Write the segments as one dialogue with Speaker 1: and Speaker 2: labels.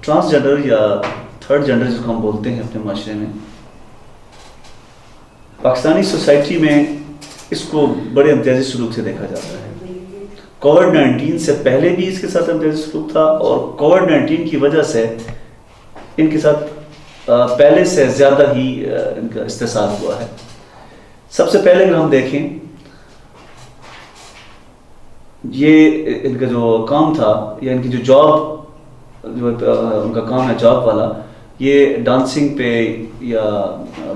Speaker 1: Transgender یا third gender جس کو ہم بولتے ہیں اپنے معاشرے میں، پاکستانی سوسائٹی میں اس کو بڑے امتیازی سلوک سے دیکھا جاتا ہے. کووڈ-19 سے پہلے بھی اس کے ساتھ امتیازی سلوک تھا، اور کووڈ-19 کی وجہ سے ان کے ساتھ پہلے سے زیادہ ہی ان کا استحصال ہوا ہے. سب سے پہلے اگر ہم دیکھیں، یہ ان کا جو کام تھا یا ان کی جو جاب، جو ان کا کام ہے جاب والا، یہ ڈانسنگ پہ یا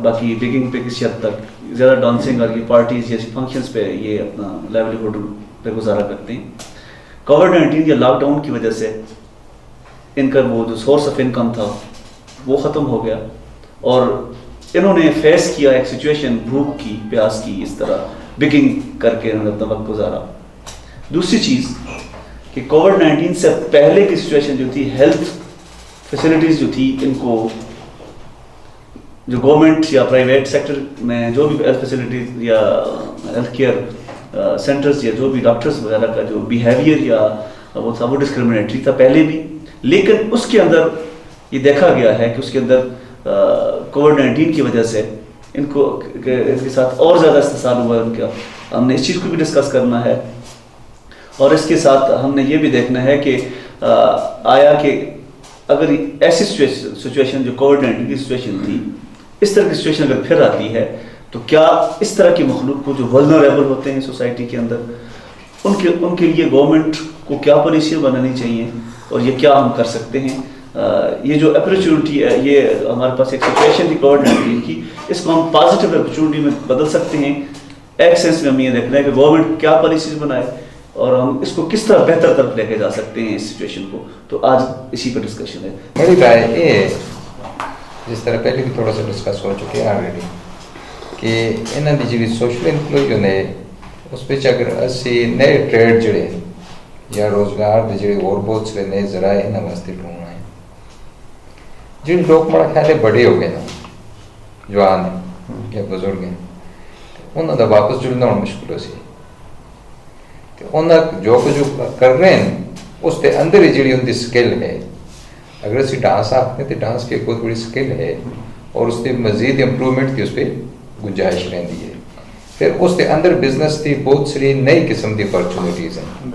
Speaker 1: باقی بیکنگ پہ کسی حد تک زیادہ ڈانسنگ اور یہ پارٹیز جیسی فنکشنز پہ یہ اپنا لائیولیہوڈ پہ گزارا کرتے ہیں. کووڈ-19 یا لاک ڈاؤن کی وجہ سے ان کا وہ جو سورس آف انکم تھا وہ ختم ہو گیا، اور انہوں نے فیس کیا ایک سچویشن بھوک کی، پیاس کی، اس طرح بیکنگ کر کے انہوں نے اپنا وقت گزارا. دوسری چیز کہ کووڈ-19 سے پہلے کی سچویشن جو تھی، ہیلتھ فیسلٹیز جو تھی، ان کو جو گورنمنٹ یا پرائیویٹ سیکٹر میں جو بھی ہیلتھ فیسلٹیز یا ہیلتھ کیئر سینٹرز یا جو بھی ڈاکٹرز وغیرہ کا جو بیہیویئر یا وہ تھا، وہ ڈسکرمنیٹری تھا پہلے بھی. لیکن اس کے اندر یہ دیکھا گیا ہے کہ اس کے اندر کووڈ-19 کی وجہ سے ان کو ان کے ساتھ اور زیادہ استحصال ہوا ہے ان کا. ہم نے اس چیز کو بھی ڈسکس کرنا ہے، اور اس کے ساتھ ہم نے یہ بھی دیکھنا ہے کہ آیا کہ اگر ایسی سچویشن جو کووڈ-19 کی سچویشن تھی، اس طرح کی سچویشن اگر پھر آتی ہے تو کیا اس طرح کی مخلوق کو جو ولنریبل ہوتے ہیں سوسائٹی کے اندر، ان کے لیے گورنمنٹ کو کیا پالیسیاں بنانی چاہیے، اور یہ کیا ہم کر سکتے ہیں. یہ جو اپرچونٹی ہے، یہ ہمارے پاس ایک سچویشن تھی کووڈ-19 کی، اس کو ہم پازیٹیو اپرچونٹی میں بدل سکتے ہیں. ایک سینس میں ہم یہ دیکھنا ہے کہ گورنمنٹ کیا پالیسیز بنائے اور ہم اس کو کس طرح بہتر طرف لے کے جا سکتے ہیں اس سچویشن کو. تو آج اسی پہ ڈسکشن ہے.
Speaker 2: میری رائے یہ ہے، جس طرح پہلے بھی تھوڑا سا ڈسکس ہو چکے ہیں آلریڈی، کہ انہوں کی جی سوشل انکلوژن ہے، اس پہ اگر اسی نئے ٹریڈ جڑے یا روزگار کے جڑے اور بہت سے نئے ذرائع انہوں واسطے ڈھونڈنا ہے. جن لوگ بڑا خیال ہے بڑے ہو گئے نا، جوان ہیں یا بزرگ ہیں، انہوں کا واپس جڑنا ہونا مشکل ہو سی. انہیں جو کچھ کر رہے ہیں اس کے اندر ہی جڑی ان کی سکل ہے. اگر اسی ڈانس آختے ہیں تو ڈانس کی ایک بہت بڑی سکل ہے، اور اس کی مزید امپرومنٹ کی اس پہ گنجائش رہتی ہے. پھر اس کے اندر بزنس کی بہت ساری نئی قسم کی اپرچونیٹیز ہیں.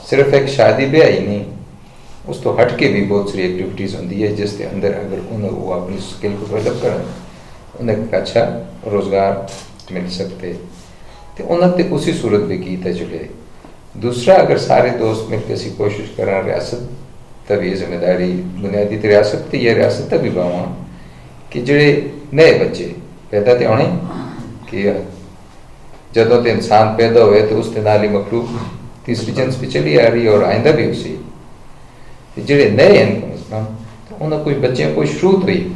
Speaker 2: صرف ایک شادی بیاہ ہی نہیں، اس تو ہٹ کے بھی بہت ساری ایکٹیویٹیز ہوتی ہے جس کے اندر اگر انہیں وہ اپنی سکل کو ڈیولپ کریں، انہیں ایک اچھا روزگار مل سکتے. تو انہوں نے اسی صورت بھی کی تجربے. دوسرا، اگر سارے دوست مل کے اسی کوشش کریں، ریاست تب یہ ذمہ داری بنیادی تو ریاست تھی، یہ ریاست تب بھی باواں کہ جڑے نئے بچے پیدا تو ہونے، کہ جدوں تو انسان پیدا ہوئے تو اس کے نال ہی مخلوق تیسری جنس بھی چلی آ رہی ہے اور آئندہ بھی اسی. جڑے نئے ہیں کم از کم، تو انہیں کوئی بچے کو شروع تو ہی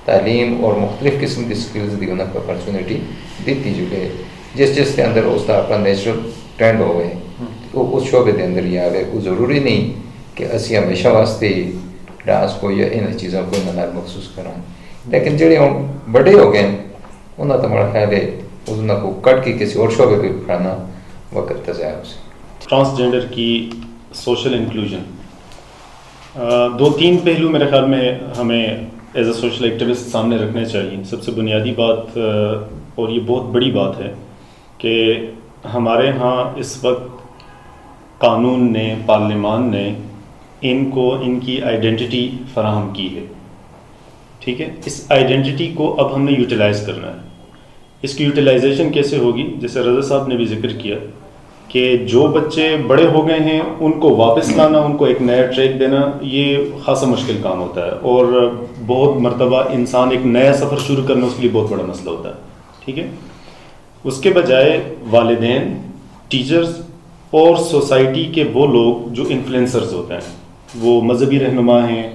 Speaker 2: تعلیم اور مختلف قسم کی سکلز دی انہیں کو اپرچونیٹی دیتی جڑے، جس کے اندر اس کا اپنا نیچرل ٹرینڈ ہوئے، وہ اس شعبے کے اندر ہی آئے. وہ ضروری نہیں کہ اسی ہمیشہ واسطے ڈانس کو یا ان چیزوں کو انہوں مخصوص کریں. لیکن جڑے ہوں بڑے ہو گئے انہوں تو ہمارا خیال ہے انہوں کو کٹ کے کسی اور شعبے پہ پڑھانا وقت تضائع ہو سکے.
Speaker 3: ٹرانسجینڈر کی سوشل انکلوژن، دو تین پہلو میرے خیال میں ہمیں ایز اے سوشل ایکٹیوسٹ سامنے رکھنے چاہیے. سب سے بنیادی بات، اور یہ بہت بڑی بات ہے، کہ ہمارے ہاں اس وقت قانون نے، پارلیمان نے ان کو ان کی آئیڈینٹی فراہم کی ہے. ٹھیک ہے، اس آئیڈینٹی کو اب ہم نے یوٹیلائز کرنا ہے. اس کی یوٹیلائزیشن کیسے ہوگی؟ جیسے رضا صاحب نے بھی ذکر کیا کہ جو بچے بڑے ہو گئے ہیں ان کو واپس لانا، ان کو ایک نیا ٹریک دینا، یہ خاصا مشکل کام ہوتا ہے، اور بہت مرتبہ انسان ایک نیا سفر شروع کرنا اس کے لیے بہت بڑا مسئلہ ہوتا ہے. ٹھیک ہے، اس کے بجائے والدین، ٹیچرز اور سوسائٹی کے وہ لوگ جو انفلوئنسرز ہوتے ہیں، وہ مذہبی رہنما ہیں،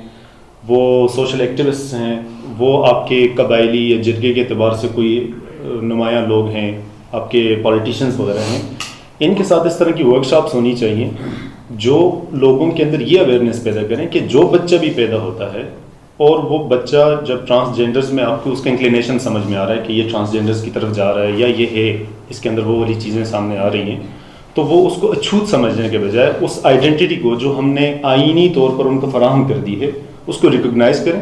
Speaker 3: وہ سوشل ایکٹیوسٹ ہیں، وہ آپ کے قبائلی یا جرگے کے اعتبار سے کوئی نمایاں لوگ ہیں، آپ کے پولیٹیشینز وغیرہ ہیں، ان کے ساتھ اس طرح کی ورکشاپس ہونی چاہیے جو لوگوں کے اندر یہ اویئرنیس پیدا کریں کہ جو بچہ بھی پیدا ہوتا ہے، اور وہ بچہ جب ٹرانسجینڈرز میں آپ کو اس کا انکلینیشن سمجھ میں آ رہا ہے کہ یہ ٹرانسجینڈرز کی طرف جا رہا ہے یا یہ ہے، اس کے اندر وہ والی چیزیں سامنے آ رہی ہیں، تو وہ اس کو اچھوت سمجھنے کے بجائے اس آئیڈینٹی کو جو ہم نے آئینی طور پر ان کو فراہم کر دی ہے اس کو ریکگنائز کریں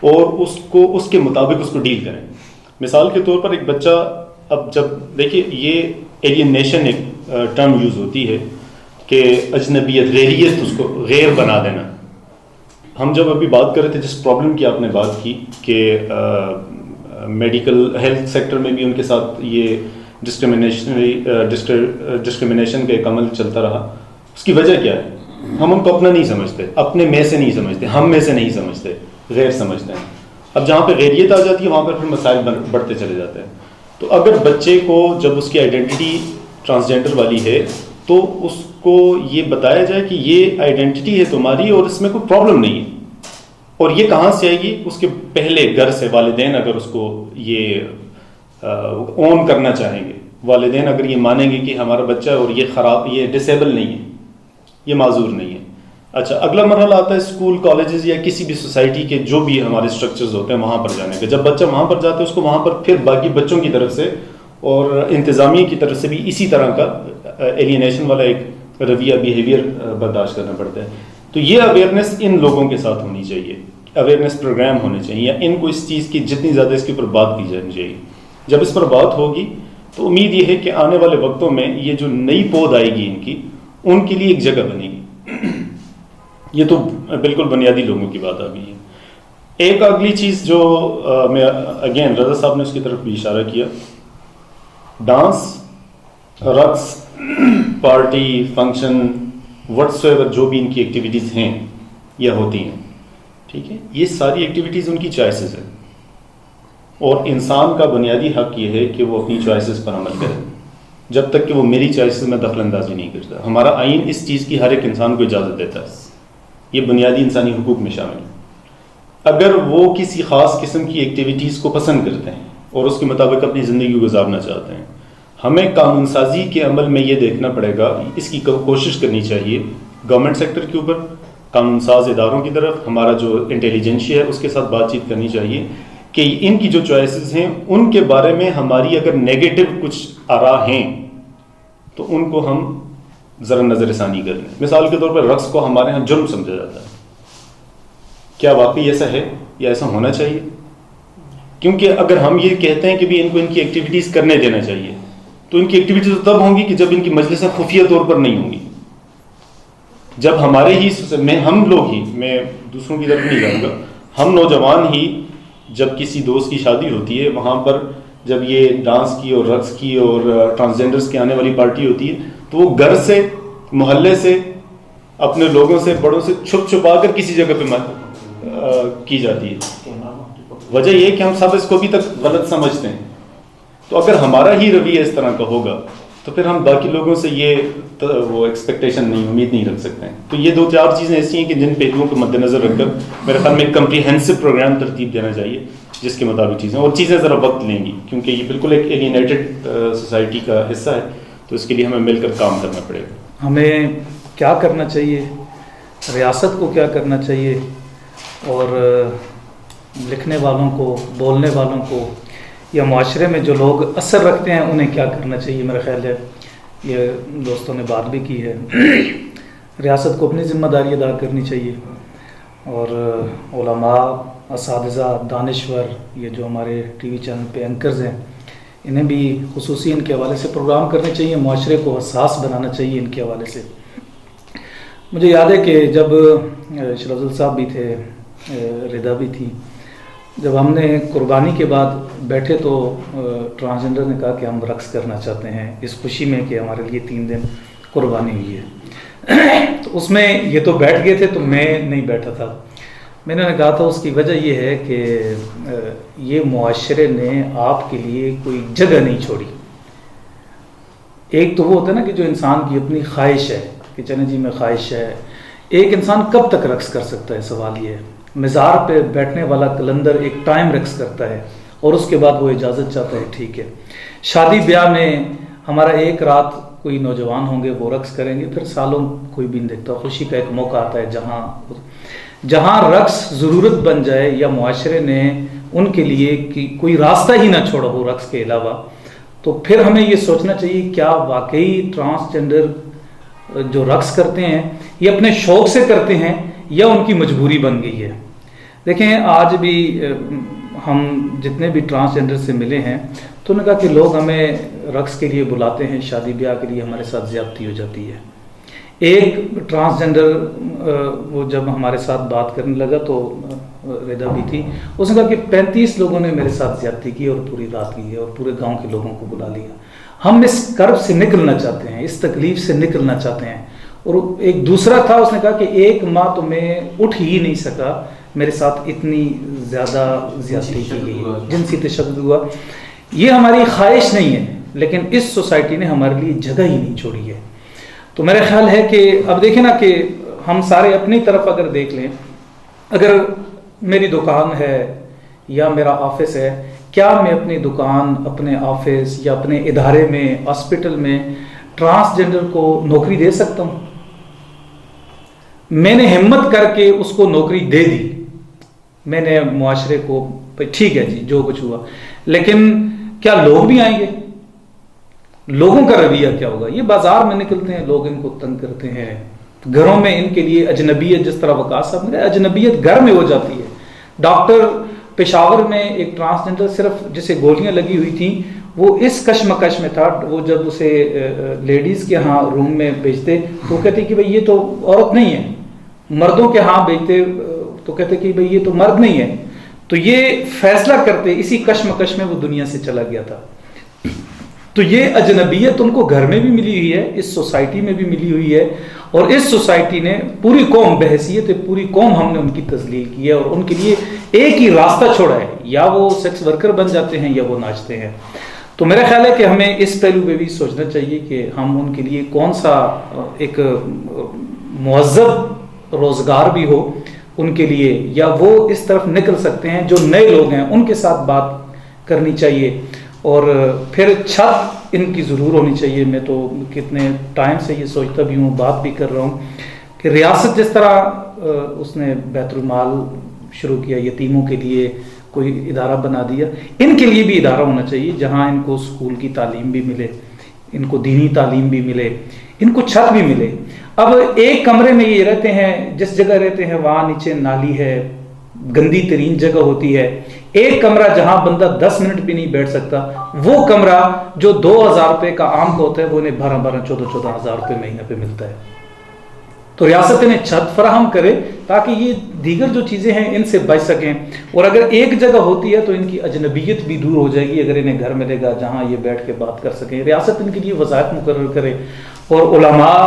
Speaker 3: اور اس کے مطابق اس کو ڈیل کریں. مثال کے طور پر ایک بچہ اب جب دیکھیے یہ ایلینیشن ایک ٹرم یوز ہوتی ہے کہ اجنبیت غیریت اس کو غیر بنا دینا. ہم جب ابھی بات کر رہے تھے جس پرابلم کی آپ نے بات کی کہ میڈیکل ہیلتھ سیکٹر میں بھی ان کے ساتھ یہ ڈسکرمنیشن کا ایک عمل چلتا رہا, اس کی وجہ کیا ہے؟ ہم ان کو اپنا نہیں سمجھتے, اپنے میں سے نہیں سمجھتے, ہم میں سے نہیں سمجھتے, غیر سمجھتے ہیں. اب جہاں پہ غیریت آ جاتی ہے وہاں پر پھر مسائل بڑھتے چلے جاتے ہیں. تو اگر بچے کو جب اس کی آئیڈینٹی ٹرانسجینڈر والی ہے تو اس کو یہ بتایا جائے کہ یہ آئیڈینٹی ہے تمہاری اور اس میں کوئی پرابلم نہیں ہے, اور یہ کہاں سے آئے گی؟ اس کے پہلے گھر سے. والدین اگر اس کو یہ اون کرنا چاہیں گے, والدین اگر یہ مانیں گے کہ ہمارا بچہ اور یہ خراب, یہ ڈسیبل نہیں ہے, یہ معذور نہیں ہے. اچھا, اگلا مرحلہ آتا ہے اسکول, کالجز یا کسی بھی سوسائٹی کے جو بھی ہمارے اسٹرکچرز ہوتے ہیں وہاں پر جانے کے. جب بچہ وہاں پر جاتا ہے اس کو وہاں پر پھر باقی بچوں کی طرف سے اور انتظامیہ کی طرف سے بھی اسی طرح کا ایلینیشن والا ایک رویہ, بیہیویئر برداشت کرنا پڑتا ہے. تو یہ اویئرنیس ان لوگوں کے ساتھ ہونی چاہیے, اویئرنیس پروگرام ہونے چاہیے, یا ان کو اس چیز کی جتنی زیادہ اس کے اوپر بات کی جانی چاہیے. جب اس پر بات ہوگی تو امید یہ ہے کہ آنے والے وقتوں میں یہ جو نئی پود آئے گی ان کے لیے ایک جگہ بنے گی. یہ تو بالکل بنیادی لوگوں کی بات آ گئی ہے. ایک اگلی چیز جو میں اگین رضا صاحب نے اس کی طرف بھی اشارہ کیا, ڈانس, رقص, پارٹی, فنکشن, وٹس ایور جو بھی ان کی ایکٹیویٹیز ہیں یا ہوتی ہیں, ٹھیک ہے, یہ ساری ایکٹیویٹیز ان کی چوائسیز ہیں, اور انسان کا بنیادی حق یہ ہے کہ وہ اپنی چوائسیز پر عمل کرے جب تک کہ وہ میری چوائسیز میں دخل اندازی نہیں کرتا. ہمارا آئین اس چیز کی ہر ایک انسان کو اجازت دیتا ہے, یہ بنیادی انسانی حقوق میں شامل ہے. اگر وہ کسی خاص قسم کی ایکٹیویٹیز کو پسند کرتے ہیں اور اس کے مطابق اپنی زندگی گزارنا چاہتے ہیں, ہمیں قانون سازی کے عمل میں یہ دیکھنا پڑے گا, اس کی کوشش کرنی چاہیے گورنمنٹ سیکٹر کے اوپر, قانون ساز اداروں کی طرف, ہمارا جو انٹیلیجنشیا ہے اس کے ساتھ بات چیت کرنی چاہیے کہ ان کی جو چوائسیز ہیں ان کے بارے میں ہماری اگر نیگیٹو کچھ آراء ہیں تو ان کو ہم ذرا نظر ثانی کر لیں. مثال کے طور پر رقص کو ہمارے ہاں جرم سمجھا جاتا ہے. کیا واقعی ایسا ہے یا ایسا ہونا چاہیے؟ کیونکہ اگر ہم یہ کہتے ہیں کہ بھی ان کو ان کی ایکٹیویٹیز کرنے دینا چاہیے, تو ان کی ایکٹیویٹیز تب ہوں گی کہ جب ان کی مجلسیں خفیہ طور پر نہیں ہوں گی. جب ہمارے ہی ہم لوگ ہی, میں دوسروں کی طرف نہیں جاؤں گا, ہم نوجوان ہی جب کسی دوست کی شادی ہوتی ہے وہاں پر جب یہ ڈانس کی اور رقص کی اور ٹرانسجینڈرز کی آنے والی پارٹی ہوتی ہے تو وہ گھر سے, محلے سے, اپنے لوگوں سے, بڑوں سے چھپا کر کسی جگہ پہ کی جاتی ہے. وجہ یہ ہے کہ ہم سب اس کو ابھی تک غلط سمجھتے ہیں. تو اگر ہمارا ہی رویہ اس طرح کا ہوگا تو پھر ہم باقی لوگوں سے یہ وہ ایکسپیکٹیشن نہیں, امید نہیں رکھ سکتے ہیں. تو یہ 2-4 چیزیں ایسی ہیں کہ جن پہلوؤں کو مد نظر رکھ کر میرے خیال میں ایک کمپریہنسو پروگرام ترتیب دینا چاہیے جس کے مطابق چیزیں, اور چیزیں ذرا وقت لیں گی کیونکہ یہ بالکل ایک ایلینیٹڈ سوسائٹی کا حصہ ہے, تو اس کے لیے ہمیں مل کر کام کرنا پڑے گا.
Speaker 4: ہمیں کیا کرنا چاہیے, ریاست کو کیا کرنا چاہیے, اور لکھنے والوں کو, بولنے والوں کو, یا معاشرے میں جو لوگ اثر رکھتے ہیں انہیں کیا کرنا چاہیے. میرا خیال ہے یہ دوستوں نے بات بھی کی ہے. ریاست کو اپنی ذمہ داری ادا کرنی چاہیے, اور علماء, اساتذہ, دانشور, یہ جو ہمارے ٹی وی چینل پہ اینکرز ہیں انہیں بھی خصوصی ان کے حوالے سے پروگرام کرنے چاہیے, معاشرے کو حساس بنانا چاہیے ان کے حوالے سے. مجھے یاد ہے کہ جب شرافضل صاحب بھی تھے, رضا بھی تھی, جب ہم نے قربانی کے بعد بیٹھے تو ٹرانسجنڈر نے کہا کہ ہم رقص کرنا چاہتے ہیں اس خوشی میں کہ ہمارے لیے 3 دن قربانی ہوئی ہے. تو اس میں یہ تو بیٹھ گئے تھے, تو میں نہیں بیٹھا تھا. میں نے کہا تھا اس کی وجہ یہ ہے کہ یہ معاشرے نے آپ کے لیے کوئی جگہ نہیں چھوڑی. ایک تو وہ ہوتا ہے نا کہ جو انسان کی اپنی خواہش ہے کہ چلیں جی میں خواہش ہے. ایک انسان کب تک رقص کر سکتا ہے, سوال یہ ہے. مزار پہ بیٹھنے والا کلندر ایک ٹائم رقص کرتا ہے اور اس کے بعد وہ اجازت چاہتا ہے, ٹھیک ہے. شادی بیاہ میں ہمارا ایک رات کوئی نوجوان ہوں گے وہ رقص کریں گے, پھر سالوں کوئی بھی نہیں دیکھتا. خوشی کا ایک موقع آتا ہے جہاں رقص ضرورت بن جائے یا معاشرے نے ان کے لیے کوئی راستہ ہی نہ چھوڑا ہو رقص کے علاوہ, تو پھر ہمیں یہ سوچنا چاہیے کیا واقعی ٹرانسجنڈر جو رقص کرتے ہیں یہ اپنے شوق سے کرتے ہیں یا ان کی مجبوری بن گئی ہے. دیکھیں آج بھی ہم جتنے بھی ٹرانسجنڈر سے ملے ہیں تو انہوں نے کہا کہ لوگ ہمیں رقص کے لیے بلاتے ہیں, شادی بیاہ کے لیے ہمارے ساتھ زیادتی ہو جاتی ہے. ایک ٹرانسجنڈر وہ جب ہمارے ساتھ بات کرنے لگا تو رضا بھی تھی, اس نے کہا کہ 35 لوگوں نے میرے ساتھ زیادتی کی اور پوری رات کی ہے اور پورے گاؤں کے لوگوں کو بلا لیا. ہم اس کرب سے نکلنا چاہتے ہیں, اس تکلیف سے نکلنا چاہتے ہیں. اور ایک دوسرا تھا, اس نے کہا کہ 1 ماہ تو میں اٹھ ہی نہیں سکا, میرے ساتھ اتنی زیادہ زیادتی کی گئی, جنسی تشدد ہوا. یہ ہماری خواہش نہیں ہے لیکن اس سوسائٹی نے ہمارے لیے جگہ ہی نہیں چھوڑی ہے. تو میرا خیال ہے کہ اب دیکھیں نا کہ ہم سارے اپنی طرف اگر دیکھ لیں, اگر میری دکان ہے یا میرا آفس ہے, کیا میں اپنی دکان, اپنے آفس یا اپنے ادارے میں, ہاسپٹل میں ٹرانسجنڈر کو نوکری دے سکتا ہوں؟ میں نے ہمت کر کے اس کو نوکری دے دی, میں نے معاشرے کو ٹھیک ہے جی جو کچھ ہوا, لیکن کیا لوگ بھی آئیں گے؟ لوگوں کا رویہ کیا ہوگا؟ یہ بازار میں نکلتے ہیں, لوگ ان کو تنگ کرتے ہیں, گھروں میں ان کے لیے اجنبیت, جس طرح وقاص صاحب نے کہا اجنبیت گھر میں ہو جاتی ہے. ڈاکٹر پشاور میں ایک ٹرانسجنڈر صرف جسے گولیاں لگی ہوئی تھیں وہ اس کشمکش میں تھا, وہ جب اسے لیڈیز کے ہاں روم میں بھیجتے تو وہ کہتے کہ بھئی یہ تو عورت نہیں ہے, مردوں کے ہاں بھیجتے تو کہتے کہ بھئی یہ تو مرد نہیں ہے. تو یہ فیصلہ کرتے اسی کشمکش میں وہ دنیا سے چلا گیا تھا. تو یہ اجنبیت ان کو گھر میں بھی ملی ہوئی ہے, اس سوسائٹی میں بھی ملی ہوئی ہے, اور اس سوسائٹی نے پوری قوم بحیثیت پوری قوم ہم نے ان کی تذلیل کی ہے اور ان کے لیے ایک ہی راستہ چھوڑا ہے, یا وہ سیکس ورکر بن جاتے ہیں یا وہ ناچتے ہیں. تو میرا خیال ہے کہ ہمیں اس پہلو پہ بھی سوچنا چاہیے کہ ہم ان کے لیے کون سا ایک مہذب روزگار بھی ہو ان کے لیے, یا وہ اس طرف نکل سکتے ہیں. جو نئے لوگ ہیں ان کے ساتھ بات کرنی چاہیے, اور پھر چھت ان کی ضرور ہونی چاہیے. میں تو کتنے ٹائم سے یہ سوچتا بھی ہوں, بات بھی کر رہا ہوں کہ ریاست جس طرح اس نے بیت المال شروع کیا, یتیموں کے لیے کوئی ادارہ بنا دیا, ان کے لیے بھی ادارہ ہونا چاہیے جہاں ان کو اسکول کی تعلیم بھی ملے, ان کو دینی تعلیم بھی ملے, ان کو چھت بھی ملے. اب ایک کمرے میں یہ رہتے ہیں, جس جگہ رہتے ہیں وہاں نیچے نالی ہے, گندی ترین جگہ ہوتی ہے. ایک کمرہ جہاں بندہ 10 منٹ بھی نہیں بیٹھ سکتا, وہ کمرہ جو 2000 روپے کا عام کا ہوتا ہے وہ انہیں 12-14 ہزار روپے مہینے پہ ملتا ہے. تو ریاست انہیں چھت فراہم کرے تاکہ یہ دیگر جو چیزیں ہیں ان سے بچ سکیں. اور اگر ایک جگہ ہوتی ہے تو ان کی اجنبیت بھی دور ہو جائے گی اگر انہیں گھر ملے گا جہاں یہ بیٹھ کے بات کر سکیں. ریاست ان کے لیے وظائف مقرر کرے, اور علماء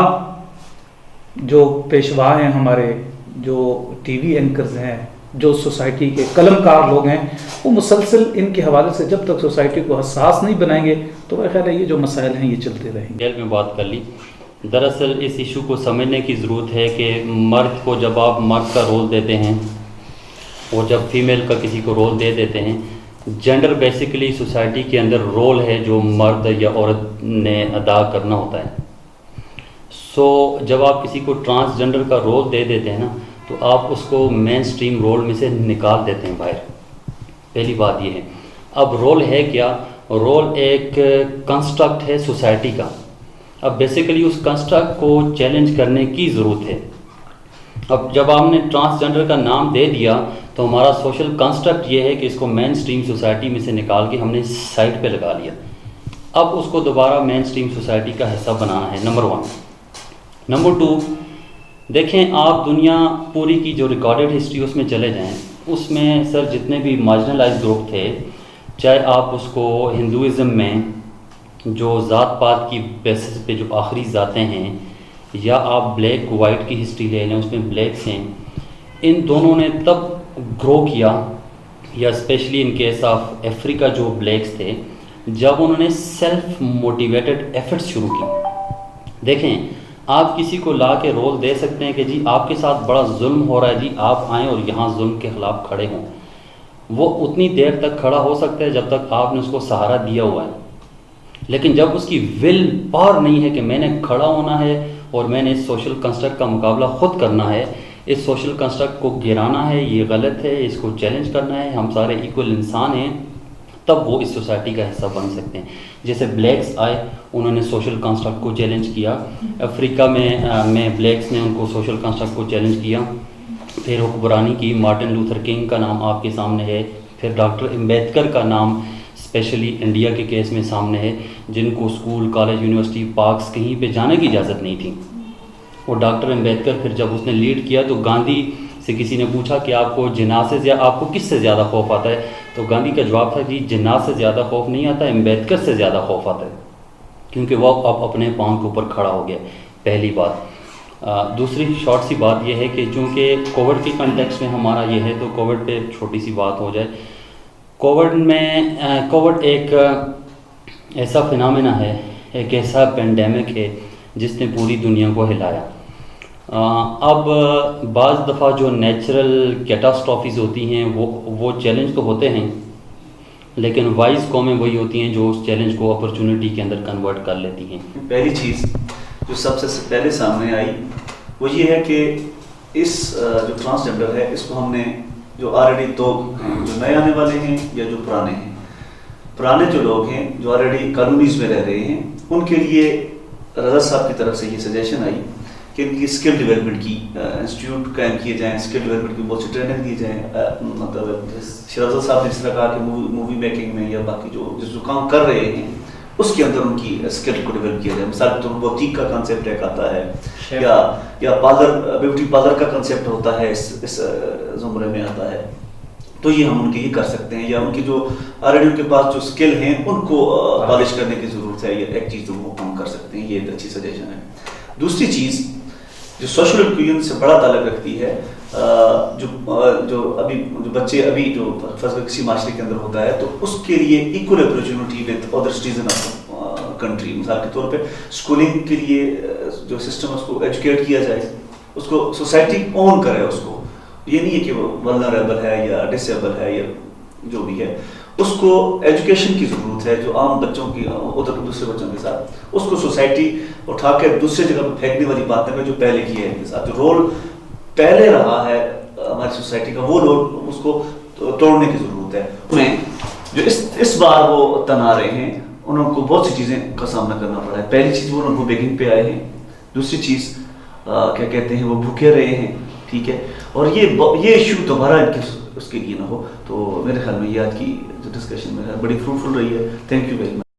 Speaker 4: جو پیشوا ہیں ہمارے, جو ٹی وی اینکرز ہیں, جو سوسائٹی کے قلم کار لوگ ہیں, وہ مسلسل ان کے حوالے سے جب تک سوسائٹی کو حساس نہیں بنائیں گے تو میرا خیال ہے یہ جو مسائل ہیں یہ چلتے رہیں گے.
Speaker 5: ڈیل میں بات کر لی. دراصل اس ایشو کو سمجھنے کی ضرورت ہے کہ مرد کو جب آپ مرد کا رول دیتے ہیں اور جب فیمیل کا کسی کو رول دے دیتے ہیں, جینڈر بیسیکلی سوسائٹی کے اندر رول ہے جو مرد یا عورت نے ادا کرنا ہوتا ہے. سو جب آپ کسی کو ٹرانسجنڈر کا رول دے دیتے ہیں نا تو آپ اس کو مین سٹریم رول میں سے نکال دیتے ہیں باہر. پہلی بات یہ ہے. اب رول ہے کیا؟ رول ایک کنسٹرکٹ ہے سوسائٹی کا. اب بیسیکلی اس کنسٹرکٹ کو چیلنج کرنے کی ضرورت ہے. اب جب آپ نے ٹرانسجنڈر کا نام دے دیا تو ہمارا سوشل کنسٹرکٹ یہ ہے کہ اس کو مین سٹریم سوسائٹی میں سے نکال کے ہم نے سائڈ پہ لگا لیا. اب اس کو دوبارہ مین سٹریم سوسائٹی کا حصہ بنانا ہے, نمبر 1. نمبر 2, دیکھیں آپ دنیا پوری کی جو ریکارڈڈ ہسٹری اس میں چلے جائیں, اس میں سر جتنے بھی مارجنلائز گروپ تھے, چاہے آپ اس کو ہندوازم میں جو ذات پات کی بیسس پہ جو آخری ذاتیں ہیں, یا آپ بلیک وائٹ کی ہسٹری لے لیں اس میں بلیکس ہیں, ان دونوں نے تب گرو کیا, یا اسپیشلی ان کیس آف افریقہ جو بلیکس تھے, جب انہوں نے سیلف موٹیویٹڈ ایفرٹس شروع کی. دیکھیں آپ کسی کو لا کے رول دے سکتے ہیں کہ جی آپ کے ساتھ بڑا ظلم ہو رہا ہے, جی آپ آئیں اور یہاں ظلم کے خلاف کھڑے ہوں. وہ اتنی دیر تک کھڑا ہو سکتا ہے جب تک آپ نے اس کو سہارا دیا ہوا ہے, لیکن جب اس کی ول پاور نہیں ہے کہ میں نے کھڑا ہونا ہے اور میں نے اس سوشل کنسٹرکٹ کا مقابلہ خود کرنا ہے, اس سوشل کنسٹرکٹ کو گرانا ہے, یہ غلط ہے, اس کو چیلنج کرنا ہے, ہم سارے ایکول انسان ہیں, تب وہ اس سوسائٹی کا حصہ بن سکتے ہیں. جیسے بلیکس آئے, انہوں نے سوشل کنسٹرکٹ کو چیلنج کیا. افریقہ میں بلیکس نے ان کو سوشل کنسٹرکٹ کو چیلنج کیا, پھر حکمرانی کی. مارٹن لوتھر کنگ کا نام آپ کے سامنے ہے, پھر ڈاکٹر امبیڈکر کا نام اسپیشلی انڈیا کے کیس میں سامنے ہے, جن کو اسکول, کالج, یونیورسٹی, پارکس کہیں پہ جانے کی اجازت نہیں تھی. اور ڈاکٹر امبیڈکر پھر جب اس نے لیڈ کیا تو گاندھی سے کسی نے پوچھا کہ آپ کو جناح سے آپ کو کس سے زیادہ خوف آتا ہے, تو گاندھی کا جواب تھا جی جناح سے زیادہ خوف نہیں آتا, امبیڈکر سے زیادہ خوف آتا ہے, کیونکہ وہ اب اپنے پاؤں کے اوپر کھڑا ہو گیا. پہلی بات. دوسری شارٹ سی بات یہ ہے کہ چونکہ کووڈ کے کنٹیکس میں ہمارا یہ ہے تو کووڈ پہ چھوٹی سی بات ہو جائے. کووڈ ایک ایسا فنامنا ہے, ایک ایسا پینڈیمک ہے جس نے پوری دنیا کو ہلایا. اب بعض دفعہ جو نیچرل کیٹاسٹرافیز ہوتی ہیں وہ چیلنج تو ہوتے ہیں, لیکن وائز قومیں وہی ہوتی ہیں جو اس چیلنج کو اپرچونٹی کے اندر کنورٹ کر لیتی ہیں.
Speaker 1: پہلی چیز جو سب سے پہلے سامنے آئی وہ یہ ہے کہ اس جو ٹرانسجنڈر ہے اس کو ہم نے جو آلریڈی دو جو نئے آنے والے ہیں یا جو پرانے جو لوگ ہیں جو آلریڈی کالونیز میں رہ رہے ہیں, ان کے لیے رضا صاحب کی طرف سے یہ سجیشن آئی کہ ان کی اسکل ڈیولپمنٹ کی انسٹیٹیوٹ قائم کیے جائیں, اسکل ڈیولپمنٹ کی بہت سی ٹریننگ دی جائیں. مطلب شیرازہ صاحب نے جس طرح کہا کہ مووی میکنگ میں یا باقی جو کام کر رہے ہیں اس کے اندر ان کی اسکل کو ڈیولپ کیا جائے. مثال کے طور پر بوتیک کا کنسیپٹ ایک آتا ہے, یا پارلر, بیوٹی پارلر کا کنسیپٹ ہوتا ہے, اس زمرے میں آتا ہے. تو یہ ہم ان کے ہی کر سکتے ہیں, یا ان کی جو آلریڈی ان کے پاس جو اسکل ہیں ان کو پالش کرنے کی ضرورت ہے, یہ ایک چیز وہ ہم کر سکتے ہیں. یہ ایک اچھی سجیشن ہے. دوسری چیز جو سوشل انکلوژن سے بڑا تعلق رکھتی ہے, جو بچے ابھی جو فرض کسی معاشرے کے اندر ہوتا ہے تو اس کے لیے equal opportunity with other citizen of country. مثال کے طور پہ اسکولنگ کے لیے جو سسٹم اس کو ایجوکیٹ کیا جائے, اس کو سوسائٹی اون کرے. اس کو یہ نہیں ہے کہ وہ ولنریبل ہے یا ڈسیبل ہے یا جو بھی ہے, اس کو ایجوکیشن کی ضرورت ہے جو عام بچوں کی ادھر دوسرے بچوں کے ساتھ. اس کو سوسائٹی اٹھا کے دوسری جگہ پہ پھینکنے والی بات ہے جو پہلے کی ہے ان کے ساتھ. جو رول پہلے رہا ہے ہماری سوسائٹی کا وہ رول اس کو توڑنے کی ضرورت ہے. انہیں جو اس بار وہ تنا رہے ہیں انہوں کو بہت سی چیزیں کا سامنا کرنا پڑا ہے. پہلی چیز وہ ان کو بیکنگ پہ آئے ہیں. دوسری چیز کیا کہتے ہیں وہ بھوکے رہے ہیں, ٹھیک ہے. اور یہ ایشو دوبارہ ان کے اس کے لیے نہ ہو. تو میرے خیال میں یہ آج کی جو ڈسکشن میں ہے بڑی فروٹفل رہی ہے. Thank you very much.